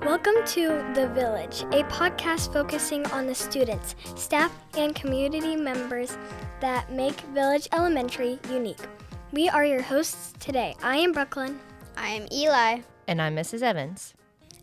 Welcome to The Village, a podcast focusing on the students, staff, and community members that make Village Elementary unique. We are your hosts today. I am Brooklyn. I am Eli. And I'm Mrs. Evans.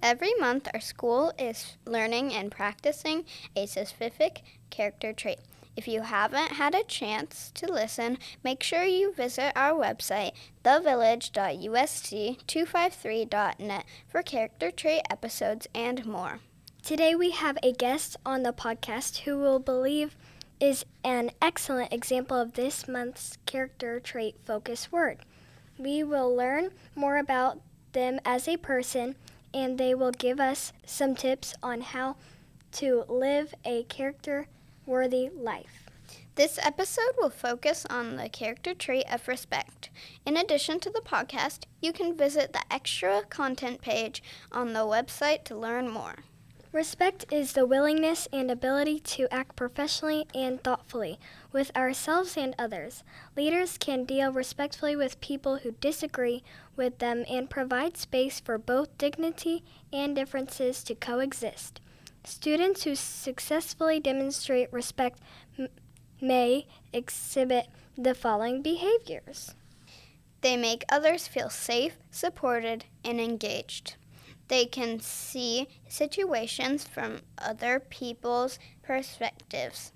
Every month, our school is learning and practicing a specific character trait. If you haven't had a chance to listen, make sure you visit our website, thevillage.usc253.net, for character trait episodes and more. Today we have a guest on the podcast who we'll believe is an excellent example of this month's character trait focus word. We will learn more about them as a person, and they will give us some tips on how to live a character-worthy life. This episode will focus on the character trait of respect. In addition to the podcast, you can visit the extra content page on the website to learn more. Respect is the willingness and ability to act professionally and thoughtfully with ourselves and others. Leaders can deal respectfully with people who disagree with them and provide space for both dignity and differences to coexist. Students who successfully demonstrate respect may exhibit the following behaviors. They make others feel safe, supported, and engaged. They can see situations from other people's perspectives.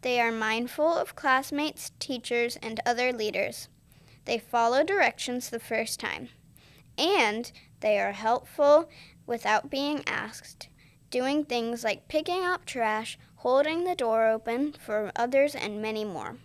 They are mindful of classmates, teachers, and other leaders. They follow directions the first time. And they are helpful without being asked, doing things like picking up trash, holding the door open for others, and many more.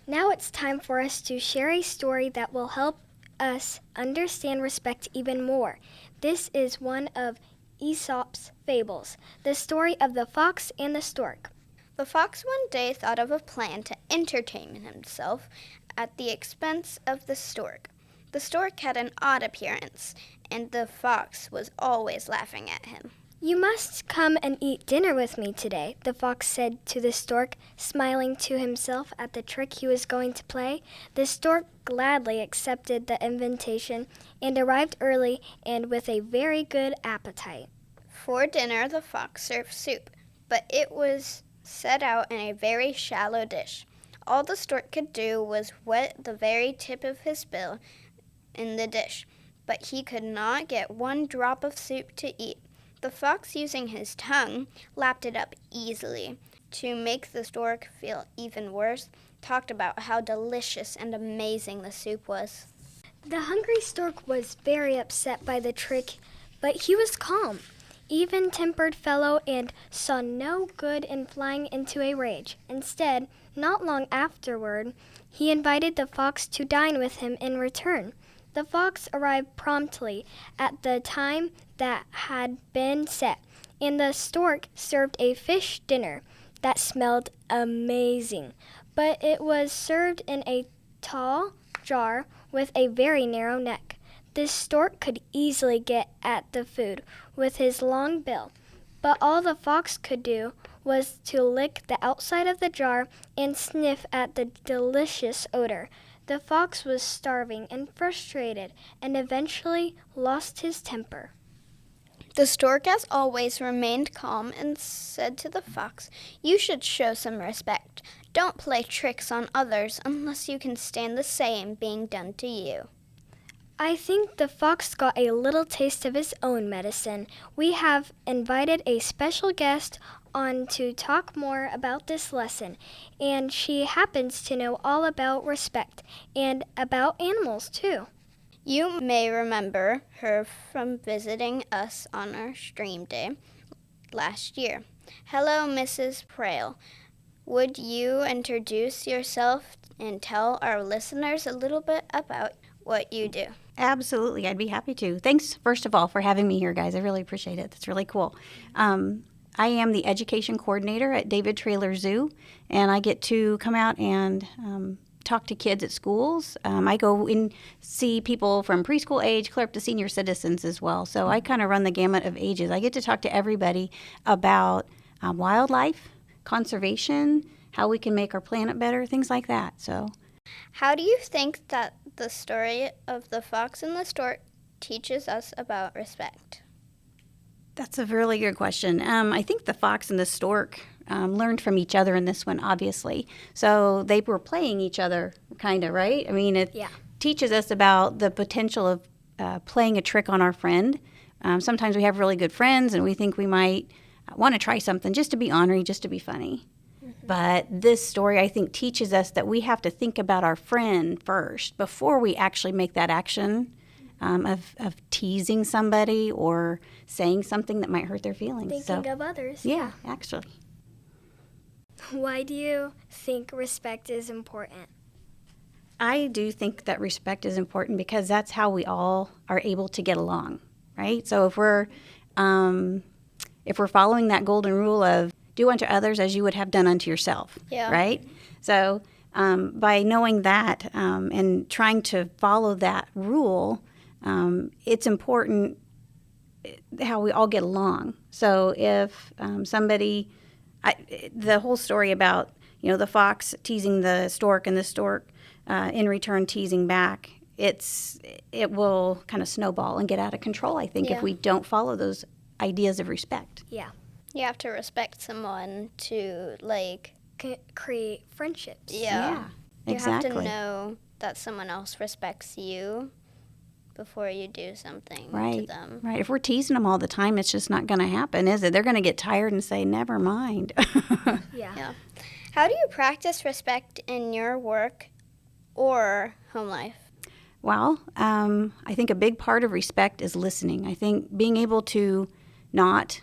Now it's time for us to share a story that will help us understand respect even more. This is one of Aesop's fables, the story of the fox and the stork. The fox one day thought of a plan to entertain himself at the expense of the stork. The stork had an odd appearance, and the fox was always laughing at him. "You must come and eat dinner with me today," the fox said to the stork, smiling to himself at the trick he was going to play. The stork gladly accepted the invitation and arrived early and with a very good appetite. For dinner, the fox served soup, but it was set out in a very shallow dish. All the stork could do was wet the very tip of his bill in the dish, but he could not get one drop of soup to eat. The fox, using his tongue, lapped it up easily. To make the stork feel even worse, talked about how delicious and amazing the soup was. The hungry stork was very upset by the trick, but he was calm, even-tempered fellow, and saw no good in flying into a rage. Instead, not long afterward, he invited the fox to dine with him in return. The fox arrived promptly at the time that had been set, and the stork served a fish dinner that smelled amazing, but it was served in a tall jar with a very narrow neck. The stork could easily get at the food with his long bill, but all the fox could do was to lick the outside of the jar and sniff at the delicious odor. The fox was starving and frustrated and eventually lost his temper. The stork, as always, remained calm and said to the fox, "You should show some respect. Don't play tricks on others unless you can stand the same being done to you." I think the fox got a little taste of his own medicine. We have invited a special guest on to talk more about this lesson, and she happens to know all about respect and about animals too. You may remember her from visiting us on our stream day last year. Hello, Mrs. Prale. Would you introduce yourself and tell our listeners a little bit about what you do? Absolutely, I'd be happy to. Thanks, first of all, for having me here, guys. I really appreciate it. That's really cool. I am the education coordinator at David Traylor Zoo, and I get to come out and talk to kids at schools. I go and see people from preschool age clear up to senior citizens as well. So I kind of run the gamut of ages. I get to talk to everybody about wildlife, conservation, how we can make our planet better, things like that. So, how do you think that the story of the fox and the stork teaches us about respect? That's a really good question. I think the fox and the stork learned from each other in this one, obviously. So they were playing each other, kind of, right? I mean, it Yeah. teaches us about the potential of playing a trick on our friend. Sometimes we have really good friends and we think we might want to try something just to be ornery, just to be funny. But this story, I think, teaches us that we have to think about our friend first before we actually make that action of teasing somebody or saying something that might hurt their feelings. Thinking of others. Yeah, actually. Why do you think respect is important? I do think that respect is important because that's how we all are able to get along, right? So if we're following that golden rule of do unto others as you would have done unto yourself, Yeah. right? So by knowing that and trying to follow that rule, it's important how we all get along. So if the whole story about the fox teasing the stork and the stork in return teasing back, it will kind of snowball and get out of control, I think, Yeah. if we don't follow those ideas of respect. Yeah. You have to respect someone to, like, Create friendships. yeah. You exactly. have to know that someone else respects you before you do something to Right, them. right. If we're teasing them all the time, it's just not going to happen, is it? They're going to get tired and say, never mind. Yeah. Yeah. How do you practice respect in your work or home life? Well, I think a big part of respect is listening. I think being able to not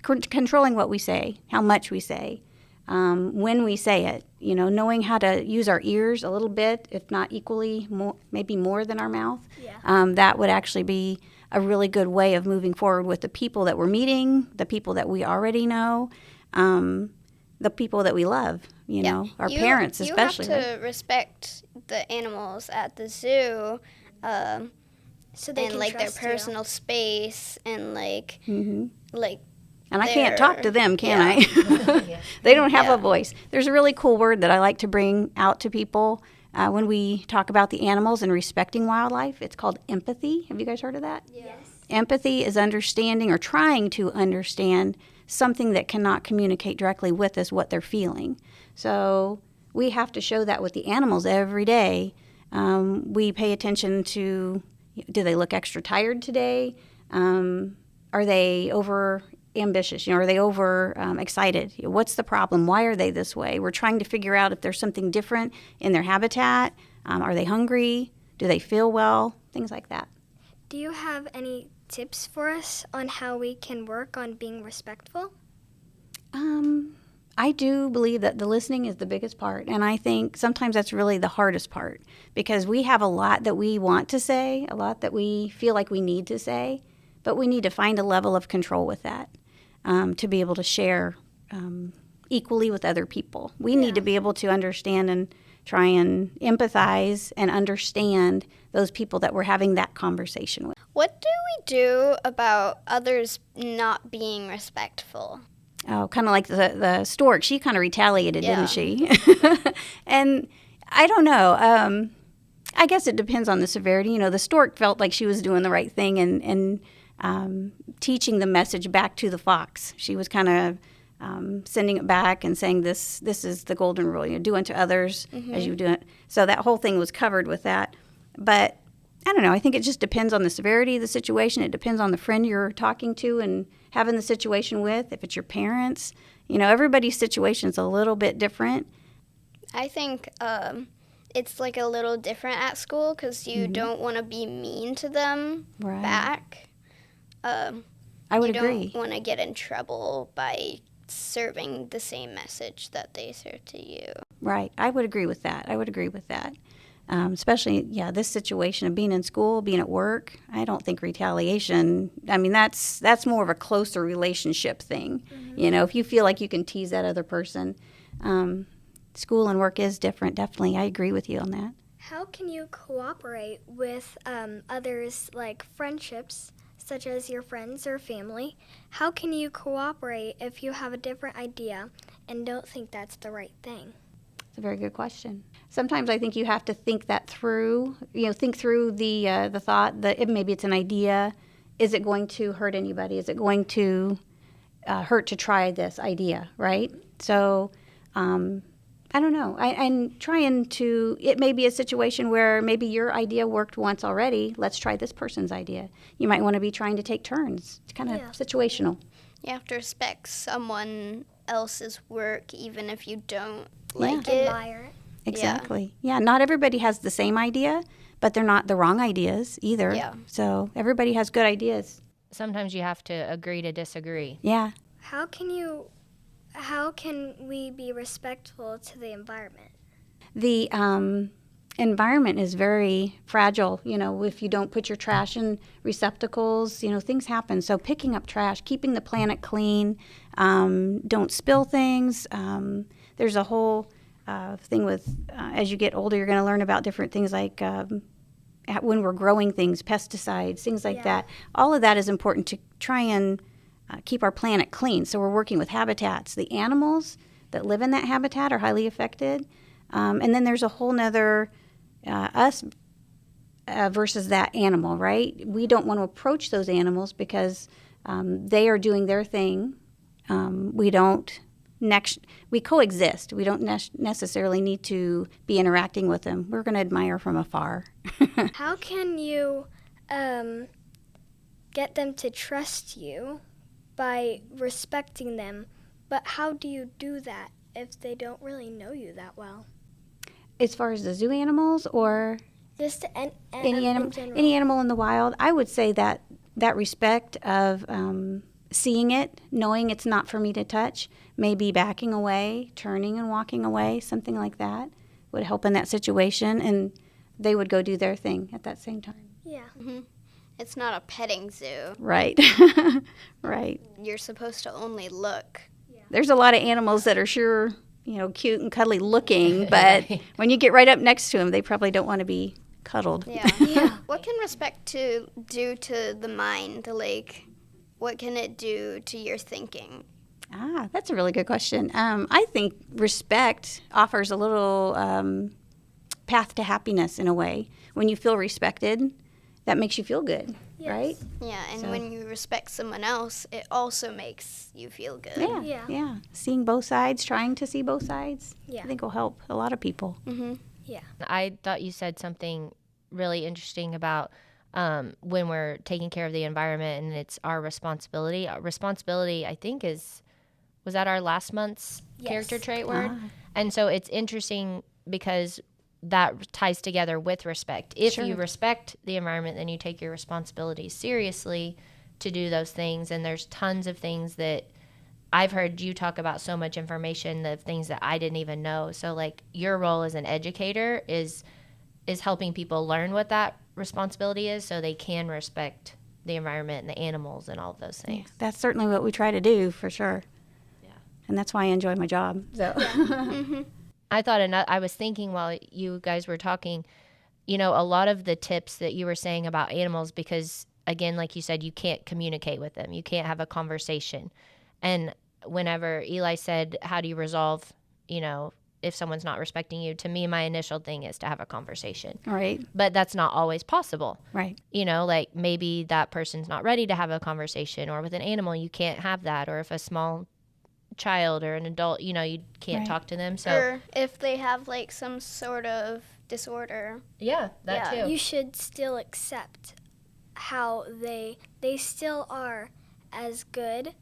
controlling what we say, how much we say, when we say it, knowing how to use our ears a little bit, if not equally, maybe more than our mouth. Yeah. That would actually be a really good way of moving forward with the people that we're meeting, the people that we already know, the people that we love, our parents especially. You have to respect the animals at the zoo So they and, can like, their trust you. personal space and, like, like, And I can't talk to them, can I? They don't have a voice. There's a really cool word that I like to bring out to people when we talk about the animals and respecting wildlife. It's called empathy. Have you guys heard of that? Yes. Empathy is understanding or trying to understand something that cannot communicate directly with us what they're feeling. So we have to show that with the animals every day. We pay attention to, do they look extra tired today? Are they over ambitious? Are they over excited? What's the problem? Why are they this way? We're trying to figure out if there's something different in their habitat. Are they hungry? Do they feel well? Things like that. Do you have any tips for us on how we can work on being respectful? I do believe that the listening is the biggest part, and I think sometimes that's really the hardest part because we have a lot that we want to say, a lot that we feel like we need to say, but we need to find a level of control with that to be able to share equally with other people. We need to be able to understand and try and empathize and understand those people that we're having that conversation with. what do we do about others not being respectful? Oh, kind of like the stork. She kind of retaliated, Yeah. didn't she? And I don't know. I guess it depends on the severity. The stork felt like she was doing the right thing and teaching the message back to the fox. She was kind of sending it back and saying, this is the golden rule. Do unto others as you do it. So that whole thing was covered with that. But I don't know. I think it just depends on the severity of the situation. It depends on the friend you're talking to and having the situation with. If it's your parents, everybody's situation is a little bit different. I think it's, like, a little different at school because you don't want to be mean to them Right. back. I would you agree. don't want to get in trouble by serving the same message that they serve to you. Right. I would agree with that. Especially, this situation of being in school, being at work. I don't think retaliation, that's more of a closer relationship thing. If you feel like you can tease that other person, school and work is different, definitely. I agree with you on that. How can you cooperate with others, like friendships, such as your friends or family? How can you cooperate if you have a different idea and don't think that's the right thing? It's a very good question. Sometimes I think you have to think that through. Think through the thought that maybe it's an idea, is it going to hurt anybody? Is it going to hurt to try this idea, right? So I don't know. I'm trying to, it may be a situation where maybe your idea worked once already. Let's try this person's idea. You might want to be trying to take turns. It's kind of situational. You have to respect someone else's work even if you don't like Admire it. it. Exactly. Yeah, not everybody has the same idea, but they're not the wrong ideas either. Yeah. So everybody has good ideas. Sometimes you have to agree to disagree. Yeah. How can we be respectful to the environment? The environment is very fragile. You know, if you don't put your trash in receptacles, you know, things happen. So picking up trash, keeping the planet clean, don't spill things. There's a whole thing with, as you get older, you're going to learn about different things like when we're growing things, pesticides, things like that. All of that is important to try and keep our planet clean. So we're working with habitats. The animals that live in that habitat are highly affected. And then there's a whole nother us versus that animal, right? We don't want to approach those animals because they are doing their thing. We coexist. We don't necessarily need to be interacting with them. We're going to admire from afar. How can you get them to trust you by respecting them? But how do you do that if they don't really know you that well? As far as the zoo animals or Just any in general. animal in the wild, I would say that respect of seeing it, knowing it's not for me to touch, maybe backing away, turning and walking away, something like that would help in that situation, and they would go do their thing at that same time. Yeah. It's not a petting zoo. Right. Right. You're supposed to only look. There's a lot of animals that are sure, you know, cute and cuddly looking, but when you get right up next to them, they probably don't want to be cuddled. Yeah. What can respect do to the mind? Like, what can it do to your thinking? That's a really good question. I think respect offers a little path to happiness in a way. When you feel respected, that makes you feel good, right? Yeah, and So- when you respect someone else, it also makes you feel good. Yeah. Seeing both sides, trying to see both sides, Yeah. I think will help a lot of people. I thought you said something really interesting about when we're taking care of the environment and it's our responsibility. Our responsibility, I think, was that our last month's character trait word? And so it's interesting because that ties together with respect. If you respect the environment, then you take your responsibilities seriously to do those things. And there's tons of things that I've heard you talk about, so much information of things that I didn't even know. So like your role as an educator is helping people learn what that responsibility is so they can respect the environment and the animals and all of those things. That's certainly what we try to do, for sure. Yeah. And that's why I enjoy my job. So. I thought I was thinking while you guys were talking, you know, a lot of the tips that you were saying about animals, because again, like you said, you can't communicate with them. You can't have a conversation. And whenever Eli said, how do you resolve, you know, if someone's not respecting you, to me, my initial thing is to have a conversation. Right. But that's not always possible. Right. You know, like maybe that person's not ready to have a conversation, or with an animal, you can't have that. Or if a small child or an adult, you know, you can't talk to them. So Or if they have like some sort of disorder. yeah, that too. You should still accept how they still are as good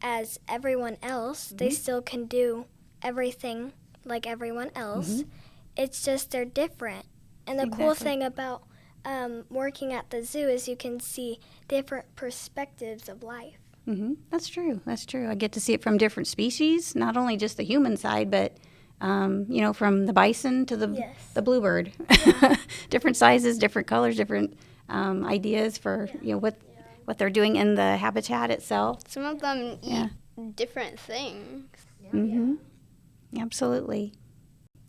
as everyone else. They still can do everything like everyone else. It's just they're different. And the cool thing about working at the zoo is you can see different perspectives of life. That's true. That's true. I get to see it from different species, not only just the human side, but you know, from the bison to the bluebird. Different sizes, different colors, different ideas for you know what they're doing in the habitat itself. Some of them eat different things. Absolutely.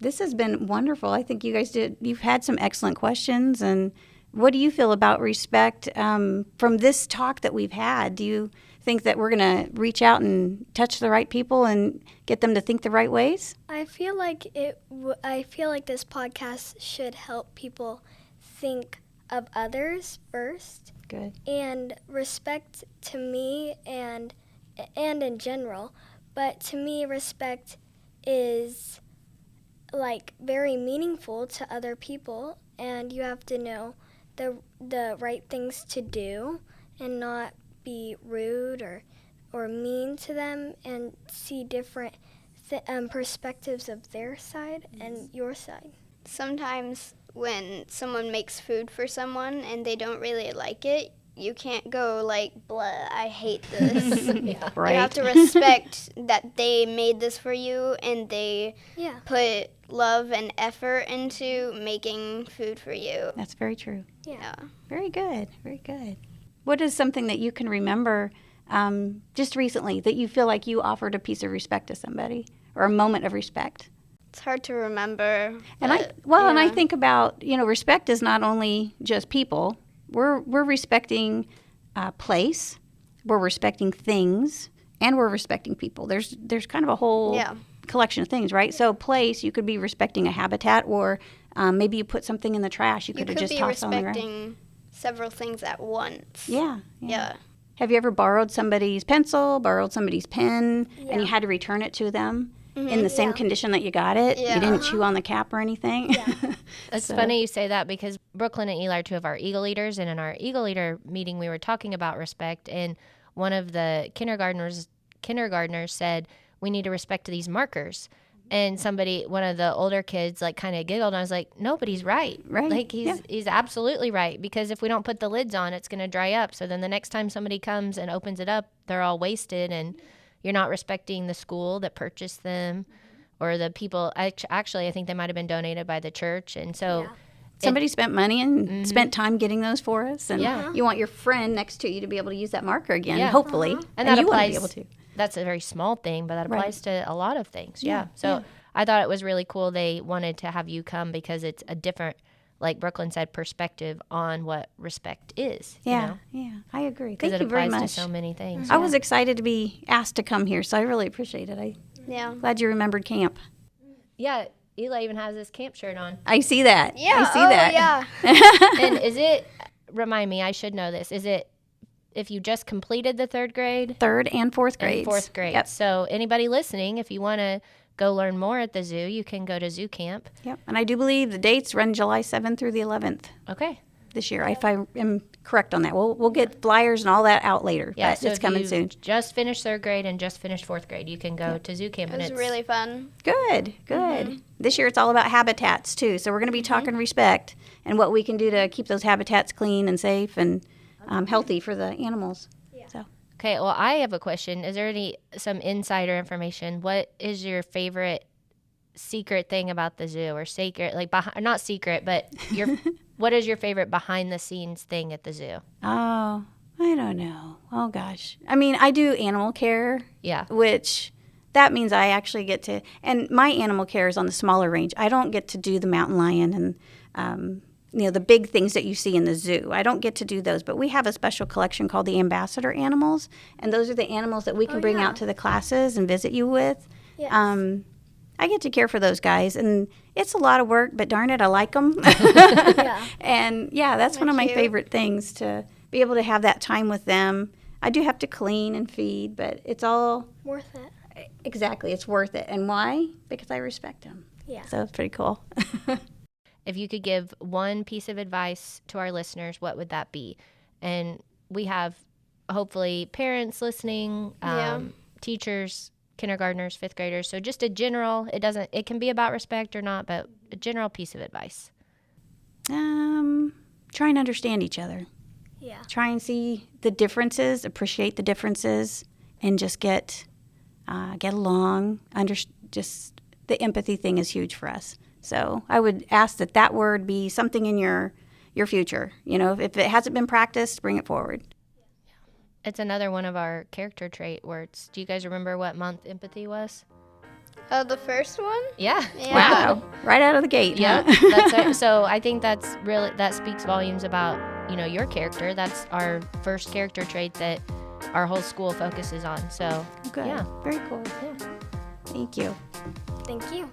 This has been wonderful. I think you guys you've had some excellent questions. And what do you feel about respect from this talk that we've had? Do you think that we're going to reach out and touch the right people and get them to think the right ways? I feel like this podcast should help people think of others first good. And respect to me and in general, but to me respect is like very meaningful to other people, and you have to know the right things to do and not be rude or mean to them, and see different perspectives of their side and your side. Sometimes when someone makes food for someone and they don't really like it, you can't go like, blah, I hate this. Right. You have to respect that they made this for you and they Yeah. put love and effort into making food for you. That's very true. Yeah. Very good. Very good. What is something that you can remember just recently that you feel like you offered a piece of respect to somebody or a moment of respect? It's hard to remember. And but, and I yeah. think about, respect is not only just people. We're respecting place, we're respecting things, and we're respecting people. There's kind of a whole collection of things, right? So place, you could be respecting a habitat, or maybe you put something in the trash you could have just tossed on the ground. You could be respecting several things at once. Yeah. Yeah. Have you ever borrowed somebody's pencil, borrowed somebody's pen, and Yeah. you had to return it to them in the same condition that you got it? Yeah. You didn't chew on the cap or anything? Yeah. It's funny you say that because Brooklyn and Eli are two of our Eagle Leaders, and in our Eagle Leader meeting, we were talking about respect, and one of the kindergartners said, we need to respect these markers. And one of the older kids, like kind of giggled, and I was like, no, but he's right. Right. Like he's absolutely right, because if we don't put the lids on, it's going to dry up. So then the next time somebody comes and opens it up, they're all wasted, and you're not respecting the school that purchased them or the people. Actually, I think they might have been donated by the church. And so Somebody spent money and spent time getting those for us, and Yeah. you want your friend next to you to be able to use that marker again, Yeah. hopefully. And that you want to applies. be able to. That's a very small thing, but that Right. applies to a lot of things. Yeah, Yeah. So I thought it was really cool. They wanted to have you come because it's a different, like Brooklyn said, perspective on what respect is. Yeah, I agree. Because Thank it you very applies to much. so many things. I was excited to be asked to come here, so I really appreciate it. I'm Yeah. glad you remembered camp. Yeah. Eli even has his camp shirt on. I see that. Yeah. I see that. Yeah. And is it, remind me, I should know this, is it if you just completed the third grade? Third and fourth grades. And fourth grade. Yep. So anybody listening, if you want to go learn more at the zoo, you can go to Zoo Camp. Yep. And I do believe the dates run July 7th through the 11th Okay. this year, if I am correct on that. We'll get flyers and all that out later. Yeah, but so it's if coming you soon. just finished third grade and just finished fourth grade, you can go to Zoo Camp. It And was it's really fun. Good. This year it's all about habitats too. So we're going to be talking respect and what we can do to keep those habitats clean and safe and healthy for the animals. Yeah. So Okay, well, I have a question. Is there some insider information? What is your favorite secret thing about the zoo, or secret, like not secret, but what is your favorite behind the scenes thing at the zoo? Oh, I don't know. Oh gosh. I mean, I do animal care, Yeah. which that means I actually get to, and my animal care is on the smaller range. I don't get to do the mountain lion and, the big things that you see in the zoo. I don't get to do those, but we have a special collection called the ambassador animals, and those are the animals that we can bring out to the classes and visit you with. Yes. I get to care for those guys, and it's a lot of work, but darn it, I like them. Yeah. And yeah, that's one of my cute. favorite things, to be able to have that time with them. I do have to clean and feed, but it's all Worth it. exactly, it's worth it. And why? Because I respect them. Yeah. So it's pretty cool. If you could give one piece of advice to our listeners, what would that be? And we have hopefully parents listening, teachers, kindergartners, fifth graders. So just a general, it can be about respect or not, but a general piece of advice. Try and understand each other. Yeah. Try and see the differences, appreciate the differences, and just get along. Just the empathy thing is huge for us. So I would ask that word be something in your future. If it hasn't been practiced, bring it forward. It's another one of our character trait words. Do you guys remember what month empathy was? Oh, the first one? Yeah. Yeah. Wow! Right out of the gate. Yeah. Huh? So I think that speaks volumes about, your character. That's our first character trait that our whole school focuses on. So Good. yeah. Very cool. Yeah. Thank you. Thank you.